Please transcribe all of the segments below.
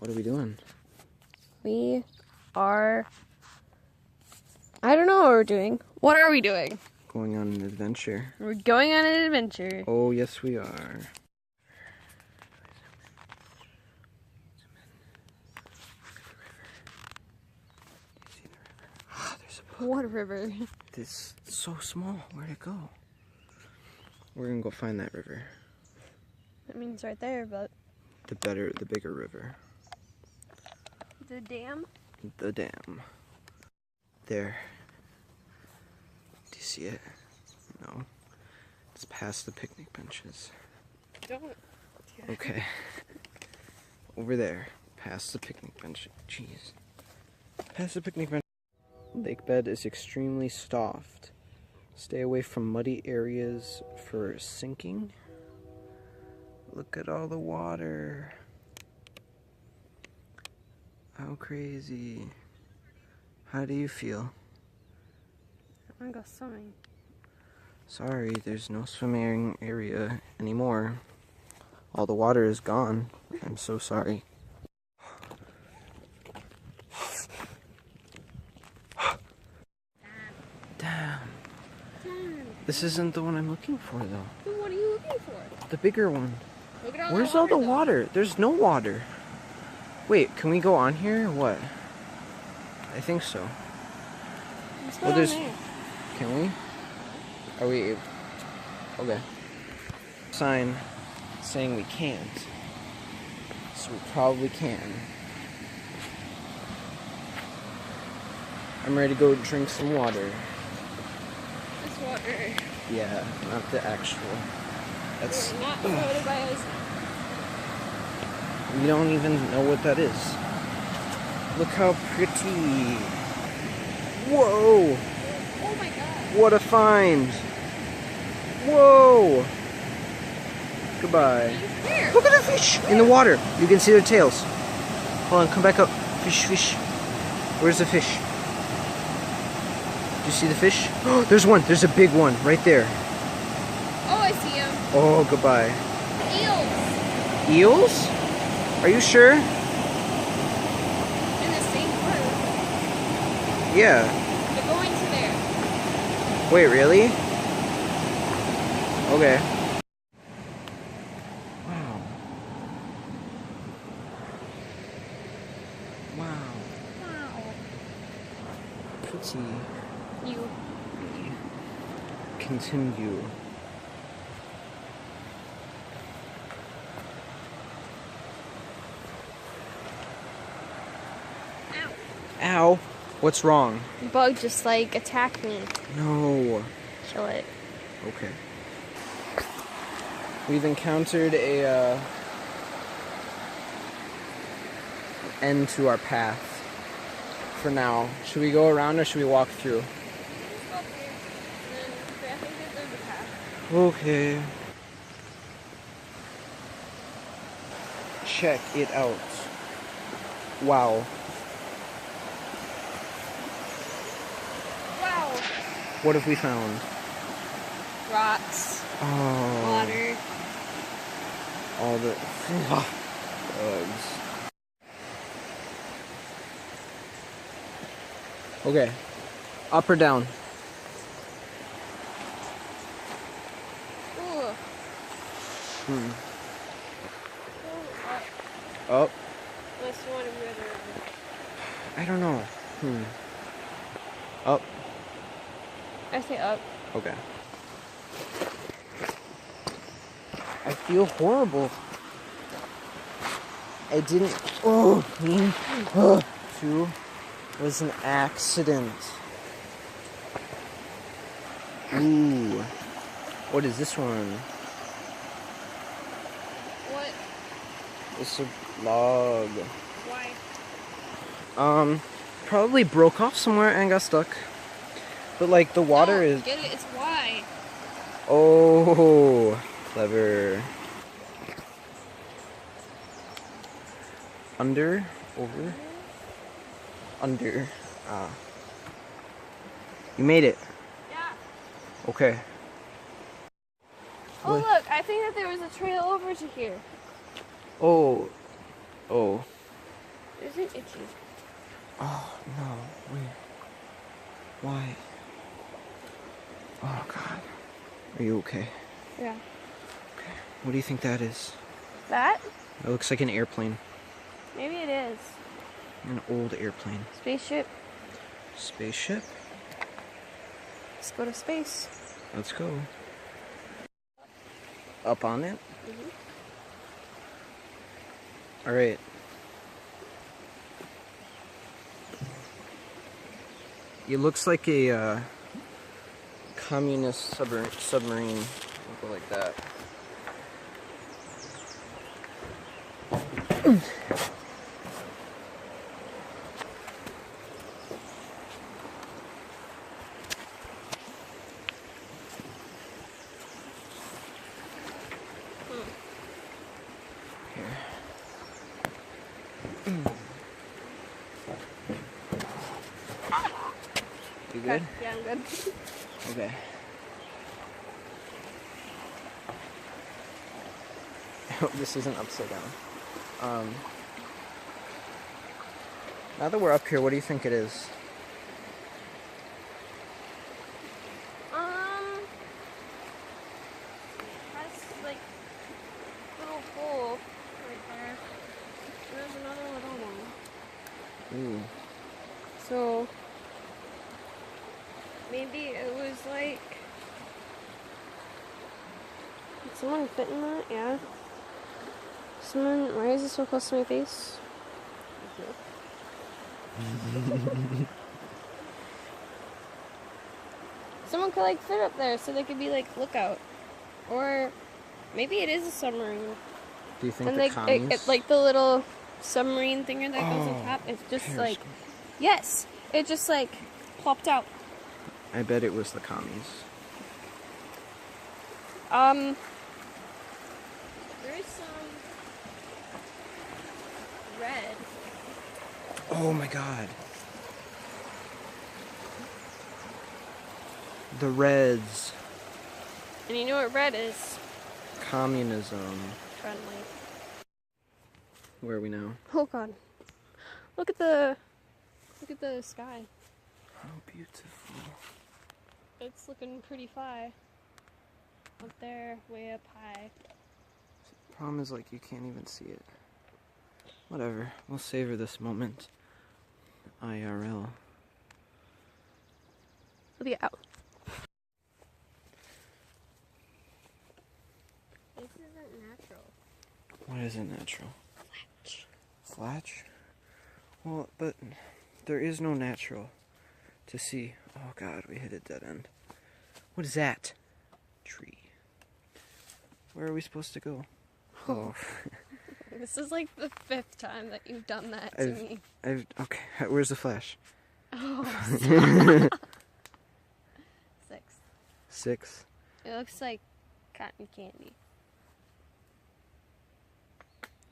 What are we doing? We are... I don't know what we're doing. What are we doing? Going on an adventure. We're going on an adventure. Oh, yes we are. What river? This is so small. Where'd it go? We're gonna go find that river. That means right there, but... The bigger river. The dam? The dam. There. Do you see it? No. It's past the picnic benches. Don't. Okay. Over there. Past the picnic bench. Jeez. Past the picnic bench. Lake bed is extremely soft. Stay away from muddy areas for sinking. Look at all the water. How crazy. How do you feel? I want to go swimming. Sorry, there's no swimming area anymore. All the water is gone. I'm so sorry. Damn. This isn't the one I'm looking for, though. Then what are you looking for? The bigger one. Look at all Where's the all the though. water? There's no water. Wait, can we go on here or what? I think so. Let's go Well, down there's... there. Can we? Are we... Okay. Sign saying we can't. So we probably can. I'm ready to go drink some water. This water. Yeah, not the actual. That's... We're not surrounded by us. We don't even know what that is. Look how pretty. Whoa! Oh my god. What a find! Whoa! Goodbye. Here. Look at the fish in the water. You can see their tails. Hold on, come back up. Fish, fish. Where's the fish? Do you see the fish? Oh, there's one. There's a big one right there. Oh, I see him. Oh, goodbye. Eels. Eels? Are you sure? In the same group. Yeah. They're going to there. Wait, really? Okay. Wow. Wow. Wow. Pretty. You. Continue. Ow. What's wrong? Bug just like attacked me. No. Kill it. Okay. We've encountered a end to our path. For now. Should we go around or should we walk through? Okay. Check it out. Wow. Wow. What have we found? Rocks. Oh. Water. All the bugs. Okay. Up or down? Ooh. Hmm. Up. Up? Unless you want to go there. I don't know. Up? I say up. Okay. I feel horrible. I didn't... Oh, two was an accident. Ooh. What is this one? What? It's a log. Why? Probably broke off somewhere and got stuck. But like the water No, is... Get it? It's why. Oh, clever. Under, over, under. Ah. You made it. Yeah. Okay. Oh What? look, I think that there was a trail over to here. Oh. Oh. It isn't itchy. Oh, no. Wait. Why? Oh, God. Are you okay? Yeah. Okay. What do you think that is? That? It looks like an airplane. Maybe it is. An old airplane. Spaceship. Spaceship? Let's go to space. Let's go. Up on it? Mm-hmm. Alright. It looks like a communist submarine. We'll go like that. Here. You good? Yeah, I'm good. Okay. I hope this isn't upside down. Now that we're up here, what do you think it is? That's like little hole right there. There's another little one. Ooh. So maybe it was like. Did someone fit in that? Yeah. Someone. Why is it so close to my face? Someone could like fit up there so they could be like lookout. Or maybe it is a submarine. Do you think And the like commies? like the little submarine thinger that goes on top, it's just like periscope. yes, it just like plopped out. I bet it was the commies. There is some red. Oh my god. The Reds. And you know what red is? Communism. Friendly. Where are we now? Oh god. Look at the sky. How beautiful. It's looking pretty fly. Up there, way up high. Problem is, like, you can't even see it. Whatever. We'll savor this moment. IRL. Olivia, out. This isn't natural. What isn't natural? Fletch. Flatch? Well, but there is no natural to see. Oh god, we hit a dead end. What is that? Tree. Where are we supposed to go? Oh. This is like the 5th time that you've done that to me. Okay, where's the flash? Oh, 6. 6. It looks like cotton candy.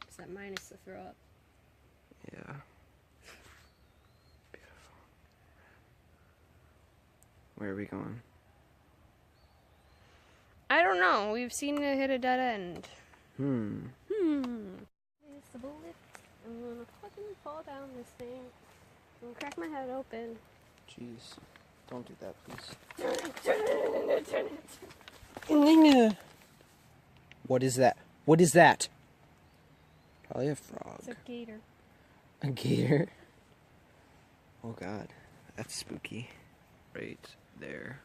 Except minus the throw up. Yeah. Beautiful. Where are we going? I don't know. We've seen it hit a dead end. It's the bullet. I'm gonna fucking fall down this thing. I'm gonna crack my head open. Jeez. Don't do that, please. Turn it. What is that? What is that? Probably a frog. It's a gator. A gator? Oh god. That's spooky. Right there.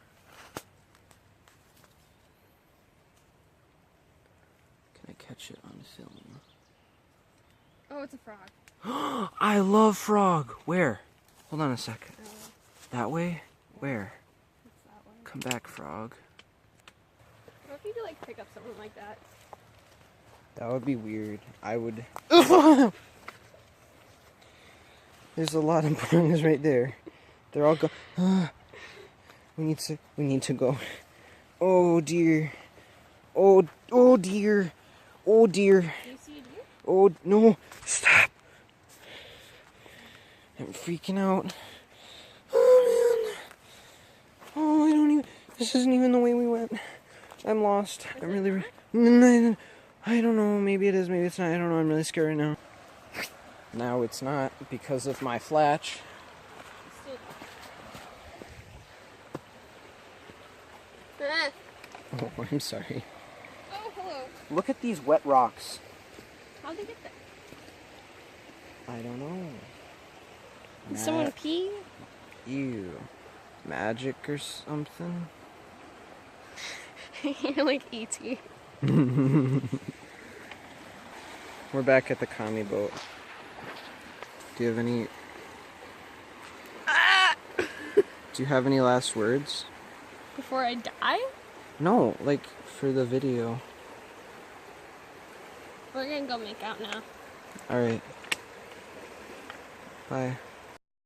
Can I catch it on film? Oh, it's a frog. I love frog. Where? Hold on a sec. Oh, That way? Where? it's that one. Come back, frog. What if you could like pick up something like that? That would be weird. I would. There's a lot of prongs right there. They're all go. We need to go. Oh dear. Oh dear. Oh dear. Do you see a deer? Oh no! Stop! I'm freaking out. Oh man! Oh, I don't even. This isn't even the way we went. I'm lost. I'm really. I don't know. Maybe it is. Maybe it's not. I don't know. I'm really scared right now. Now it's not because of my flatch. Oh, I'm sorry. Oh, hello. Look at these wet rocks. How'd they get there? I don't know. Did someone pee? Ew. Magic or something? You're like E.T. We're back at the commie boat. Do you have any... Do you have any last words? Before I die? No, like, for the video. We're gonna go make out now. Alright. Bye.